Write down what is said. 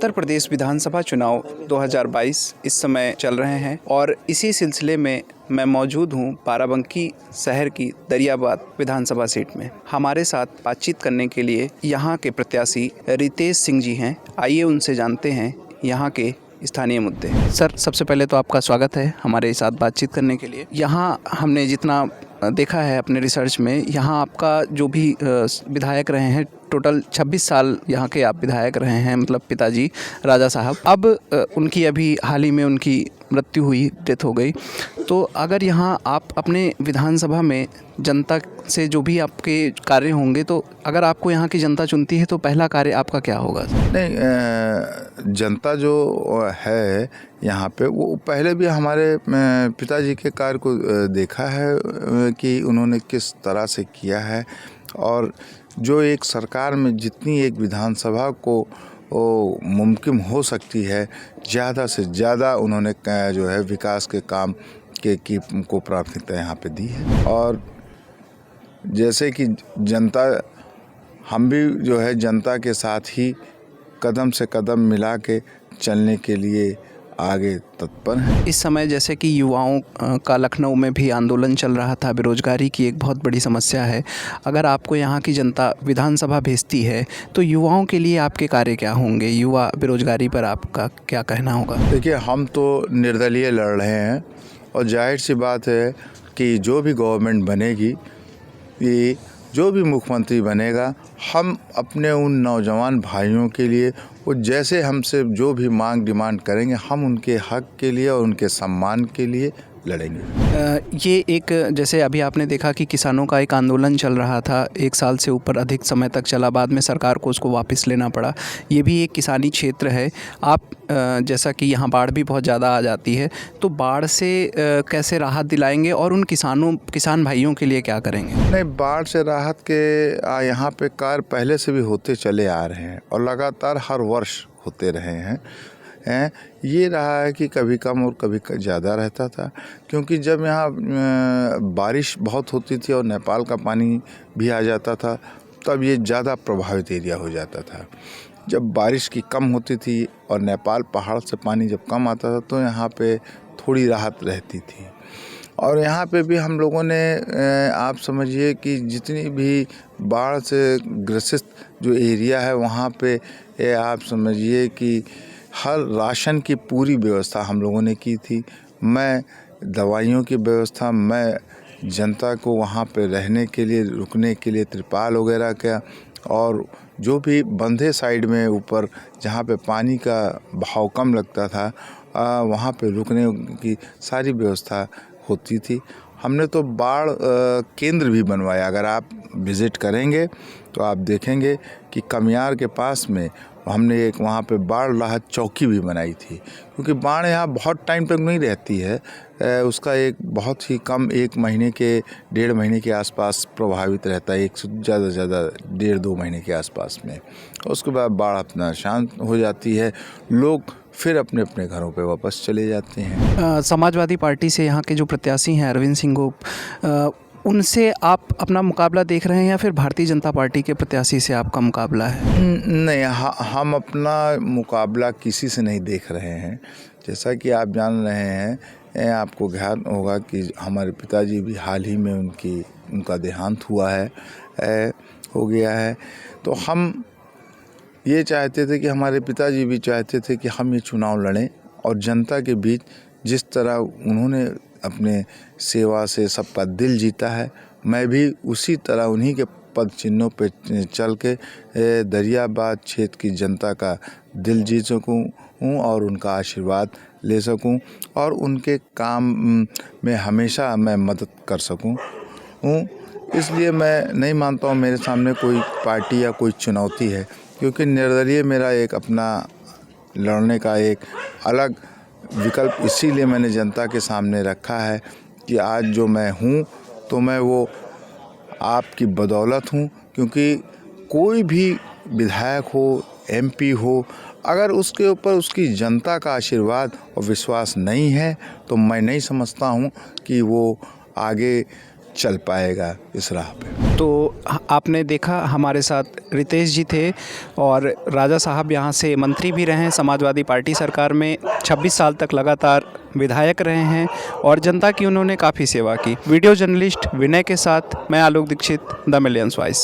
उत्तर प्रदेश विधानसभा चुनाव 2022 इस समय चल रहे हैं और इसी सिलसिले में मैं मौजूद हूं बाराबंकी शहर की दरियाबाद विधानसभा सीट में। हमारे साथ बातचीत करने के लिए यहां के प्रत्याशी रितेश सिंह जी हैं। आइए उनसे जानते हैं यहां के स्थानीय मुद्दे। सर, सबसे पहले तो आपका स्वागत है हमारे साथ बातचीत करने के लिए। यहाँ हमने जितना देखा है अपने रिसर्च में, यहाँ आपका जो भी विधायक रहे हैं, टोटल 26 साल यहाँ के आप विधायक रहे हैं, मतलब पिताजी राजा साहब। अब उनकी अभी हाल ही में उनकी मृत्यु हुई, डेथ हो गई। तो अगर यहाँ आप अपने विधानसभा में जनता से जो भी आपके कार्य होंगे, तो अगर आपको यहाँ की जनता चुनती है तो पहला कार्य आपका क्या होगा? नहीं, जनता जो है यहाँ पे, वो पहले भी हमारे पिताजी के कार्य को देखा है कि उन्होंने किस तरह से किया है, और जो एक सरकार में जितनी एक विधानसभा को मुमकिन हो सकती है, ज़्यादा से ज़्यादा उन्होंने जो है विकास के काम को प्राथमिकता यहाँ पे दी है। और जैसे कि जनता, हम भी जो है जनता के साथ ही कदम से कदम मिला के चलने के लिए आगे तत्पर हैं। इस समय जैसे कि युवाओं का लखनऊ में भी आंदोलन चल रहा था, बेरोजगारी की एक बहुत बड़ी समस्या है। अगर आपको यहाँ की जनता विधानसभा भेजती है तो युवाओं के लिए आपके कार्य क्या होंगे? युवा बेरोजगारी पर आपका क्या कहना होगा? देखिए, हम तो निर्दलीय लड़ रहे हैं और जाहिर सी बात है कि जो भी गवर्नमेंट बनेगी, ये जो भी मुख्यमंत्री बनेगा, हम अपने उन नौजवान भाइयों के लिए, वो जैसे हमसे जो भी मांग डिमांड करेंगे, हम उनके हक के लिए और उनके सम्मान के लिए लड़ेंगे। ये एक, जैसे अभी आपने देखा कि किसानों का एक आंदोलन चल रहा था, 1 साल से ऊपर अधिक समय तक चला, बाद में सरकार को उसको वापस लेना पड़ा। ये भी एक किसानी क्षेत्र है। आप जैसा कि यहाँ बाढ़ भी बहुत ज़्यादा आ जाती है, तो बाढ़ से कैसे राहत दिलाएंगे और उन किसान भाइयों के लिए क्या करेंगे? नहीं, बाढ़ से राहत के यहाँ पे कार्य पहले से भी होते चले आ रहे हैं और लगातार हर वर्ष होते रहे हैं। ये रहा है कि कभी कम और कभी ज़्यादा रहता था, क्योंकि जब यहाँ बारिश बहुत होती थी और नेपाल का पानी भी आ जाता था, तब ये ज़्यादा प्रभावित एरिया हो जाता था। जब बारिश की कम होती थी और नेपाल पहाड़ से पानी जब कम आता था, तो यहाँ पे थोड़ी राहत रहती थी। और यहाँ पे भी हम लोगों ने, आप समझिए कि जितनी भी बाढ़ से ग्रसित जो एरिया है, वहाँ पे आप समझिए कि हर राशन की पूरी व्यवस्था हम लोगों ने की थी। मैं दवाइयों की व्यवस्था, मैं जनता को वहाँ पे रहने के लिए, रुकने के लिए तिरपाल वगैरह का, और जो भी बंधे साइड में ऊपर जहाँ पे पानी का बहाव कम लगता था, वहाँ पे रुकने की सारी व्यवस्था होती थी। हमने तो बाढ़ केंद्र भी बनवाया। अगर आप विज़िट करेंगे तो आप देखेंगे कि कमियार के पास में हमने एक वहाँ पे बाढ़ राहत चौकी भी बनाई थी, क्योंकि बाढ़ यहाँ बहुत टाइम तक नहीं रहती है। उसका एक बहुत ही कम 1 महीने के, 1.5 महीने के आसपास प्रभावित रहता है, एक से ज़्यादा 1.5-2 महीने के आसपास में। उसके बाद बाढ़ अपना शांत हो जाती है, लोग फिर अपने अपने घरों पे वापस चले जाते हैं। समाजवादी पार्टी से यहाँ के जो प्रत्याशी हैं अरविंद सिंह गोप, उनसे आप अपना मुकाबला देख रहे हैं या फिर भारतीय जनता पार्टी के प्रत्याशी से आपका मुकाबला है? नहीं, हम अपना मुकाबला किसी से नहीं देख रहे हैं। जैसा कि आप जान रहे हैं, आपको ध्यान होगा कि हमारे पिताजी भी हाल ही में उनका देहांत हुआ है, हो गया है। तो हम ये चाहते थे कि हमारे पिताजी भी चाहते थे कि हम ये चुनाव लड़ें और जनता के बीच जिस तरह उन्होंने अपने सेवा से सबका दिल जीता है, मैं भी उसी तरह उन्हीं के पद चिन्हों पे चल के दरियाबाद क्षेत्र की जनता का दिल जीत सकूं और उनका आशीर्वाद ले सकूं और उनके काम में हमेशा मैं मदद कर सकूं। इसलिए मैं नहीं मानता हूं मेरे सामने कोई पार्टी या कोई चुनौती है, क्योंकि निर्दलीय मेरा एक अपना लड़ने का एक अलग विकल्प इसीलिए मैंने जनता के सामने रखा है कि आज जो मैं हूँ, तो मैं वो आपकी बदौलत हूँ। क्योंकि कोई भी विधायक हो, एमपी हो, अगर उसके ऊपर उसकी जनता का आशीर्वाद और विश्वास नहीं है, तो मैं नहीं समझता हूँ कि वो आगे चल पाएगा इस राह पे। तो आपने देखा हमारे साथ रितेश जी थे और राजा साहब यहाँ से मंत्री भी रहे हैं समाजवादी पार्टी सरकार में, 26 साल तक लगातार विधायक रहे हैं और जनता की उन्होंने काफ़ी सेवा की। वीडियो जर्नलिस्ट विनय के साथ मैं आलोक दीक्षित, द मिलियंस वॉइस।